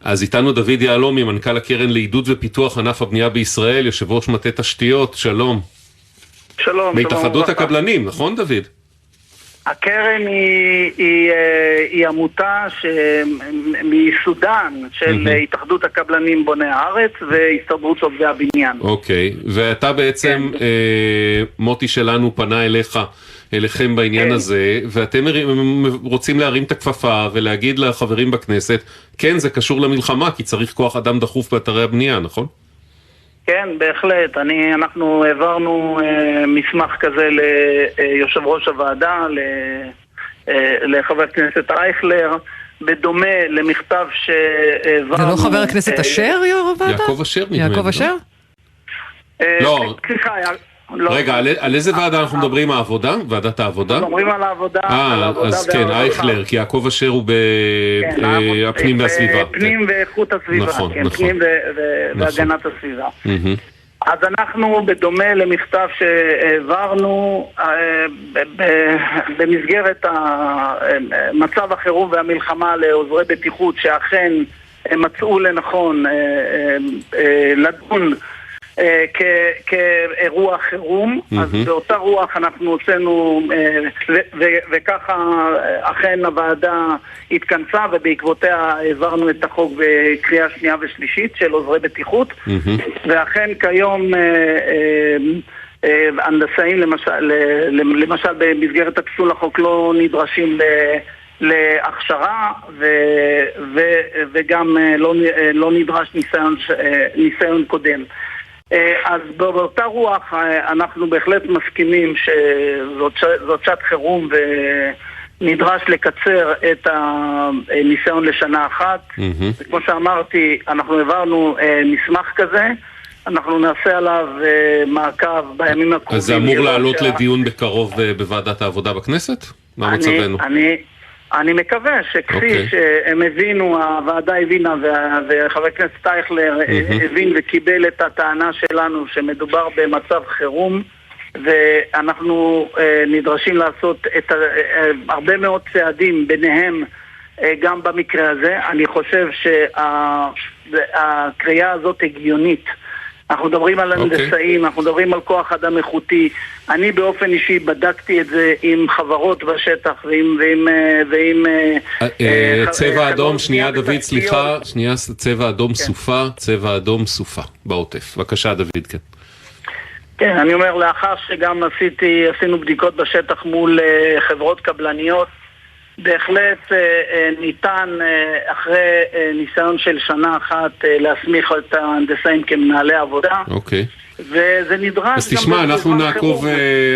אז איתנו דוד יהלומי, מנכ"ל הקרן לעידוד ופיתוח ענף הבנייה בישראל, יושב ראש מטה תשתיות, שלום. שלום. מהתאחדות הקבלנים, נכון דוד? הקרן היא עמותה מסודן של התאחדות הקבלנים בוני הארץ והסתדרות עובדי הבניין. אוקיי, ואתה בעצם, מוטי שלנו פנה אליכם בעניין הזה, ואתם רוצים להרים את הכפפה ולהגיד לחברים בכנסת, כן, זה קשור למלחמה, כי צריך כוח אדם דחוף באתרי הבנייה, נכון? כן, בהחלט. אנחנו העברנו מסמך כזה ליושב ראש הוועדה, לחבר הכנסת אייכלר, בדומה למכתב שהעברנו... זה לא חבר הכנסת אשר, יו"ר הוועדה? יעקב אשר נדמה. יעקב אשר? לא. רגע, על איזה ועדה אנחנו מדברים? העבודה? ועדת העבודה? אנחנו מדברים על העבודה. אז כן, אייכלר, כי יעקב אשר הוא בפנים והסביבה. פנים ואיכות הסביבה. נכון, נכון. פנים והגנת הסביבה. אז אנחנו, בדומה למכתב שהעברנו במסגרת מצב החירום והמלחמה לעוזרי בטיחות, שאכן מצאו לנכון לדון כאירוע חירום, אז באותה רוח אנחנו הוצאנו, וככה אכן הוועדה התכנסה, ובעקבותיה העברנו את החוק בקריאה שנייה ושלישית של עוזרי בטיחות, ואכן כיום הנדסאים למשל במסגרת הפסול החוק לא נדרשים להכשרה, וגם לא נדרש ניסיון קודם. אז באותה רוח אנחנו בהחלט מסכימים שזאת שעת חירום ונדרש לקצר את הניסיון לשנה אחת. וכמו שאמרתי, אנחנו העברנו מסמך כזה, אנחנו נעשה עליו מעקב בימים הקרובים. אז זה אמור לעלות לדיון בקרוב בוועדת העבודה בכנסת? מה מצבנו? אני מקווה שכפי שהם הבינו, הוועדה הבינה וחבר הכנסת אייכלר הבין וקיבל את הטענה שלנו שמדובר במצב חירום, ואנחנו נדרשים לעשות הרבה מאוד צעדים ביניהם גם במקרה הזה. אני חושב שהקריאה הזאת הגיונית. אנחנו מדברים על הנדסאים, אנחנו מדברים על כוח אדם איכותי. אני באופן אישי בדקתי את זה עם חברות בשטח ועם צבע אדום, שנייה דוד, סליחה, שנייה, צבע אדום סופה, צבע אדום סופה בעוטף. בבקשה דוד, כן. כן, אני אומר, לאחר שגם עשינו בדיקות בשטח מול חברות קבלניות, בהחלט ניתן אחרי ניסיון של שנה אחת להסמיך את ההנדסאים כמנהלי עבודה. אוקיי. וזה נדרש. אז תשמע, אנחנו נעקוב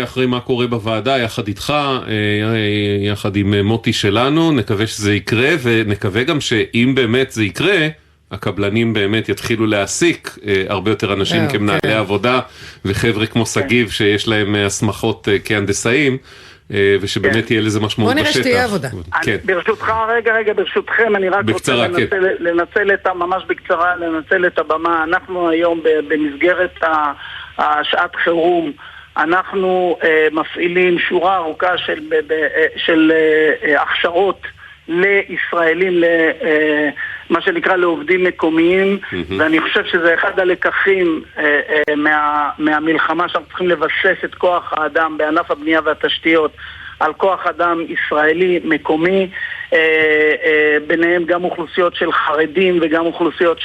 אחרי מה קורה בוועדה יחד איתך, יחד עם מוטי שלנו, נקווה שזה יקרה, ונקווה גם שאם באמת זה יקרה, הקבלנים באמת יתחילו להעסיק הרבה יותר אנשים כמנהלי עבודה, וחבר'ה כמו סגיב שיש להם הסמכות כהנדסאים, ושבאמת יהיה לזה משמעות בשטח. בוא נראה שתהיה עבודה. ברשותך, רגע, ברשותכם, אני רק רוצה לנצל ממש בקצרה, לנצל את הבמה. אנחנו היום במסגרת השעת חירום, אנחנו מפעילים שורה ארוכה של הכשרות לישראלים, מה שנקרא לעובדים מקומיים, ואני חושב שזה אחד הלקחים מהמלחמה, שאנחנו צריכים לבסס את כוח האדם בענף הבנייה והתשתיות על כוח אדם ישראלי מקומי, ביניהם גם אוכלוסיות של חרדים וגם אוכלוסיות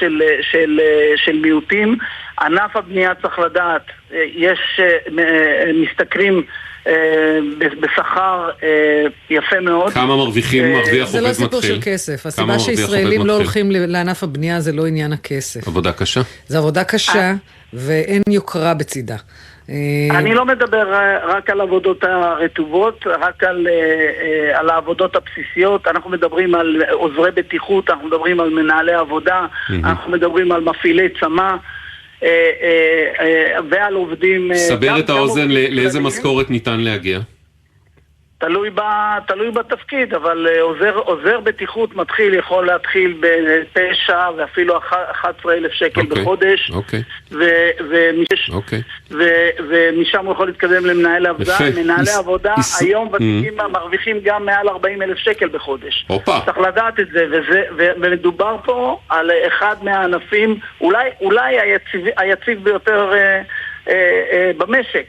של מיעוטים. ענף הבנייה צריך לדעת, יש משתכרים בשכר יפה מאוד. כמה מרוויח עובד מתחיל? זה לא סיפור של כסף. הסיבה שישראלים לא הולכים לענף הבנייה זה לא עניין הכסף. עבודה קשה. זה עבודה קשה ואין יוקרה בצידה. אני לא מדבר רק על עבודות הרטובות, רק על העבודות הבסיסיות. אנחנו מדברים על עוזרי בטיחות, אנחנו מדברים על מנהלי עבודה, אנחנו מדברים על מפעילי צמא, ועל עובדים... סבר את האוזן, לאיזה משכורת ניתן להגיע? תלוי בתפקיד, אבל עוזר בטיחות יכול להתחיל ב9 ואפילו 11,000 שקל בחודש, ומשם הוא יכול להתקדם למנהל עבודה. מנהלי עבודה היום ותיקים מרוויחים גם מעל 40,000 שקל בחודש. צריך לדעת את זה, ומדובר פה על אחד מהענפים, אולי היציב ביותר במשק.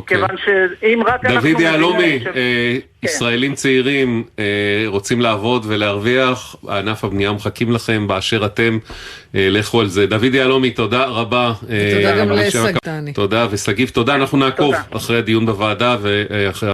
כיוון שאם רק דוד יהלומי, ישראלים צעירים רוצים לעבוד ולהרוויח, ענף הבנייה מחכים לכם באשר אתם, לכו על זה. דוד יהלומי, תודה רבה. תודה גם לסגיב. תודה, וסגיב, תודה. אנחנו נעקוב אחרי הדיון בוועדה ואחרי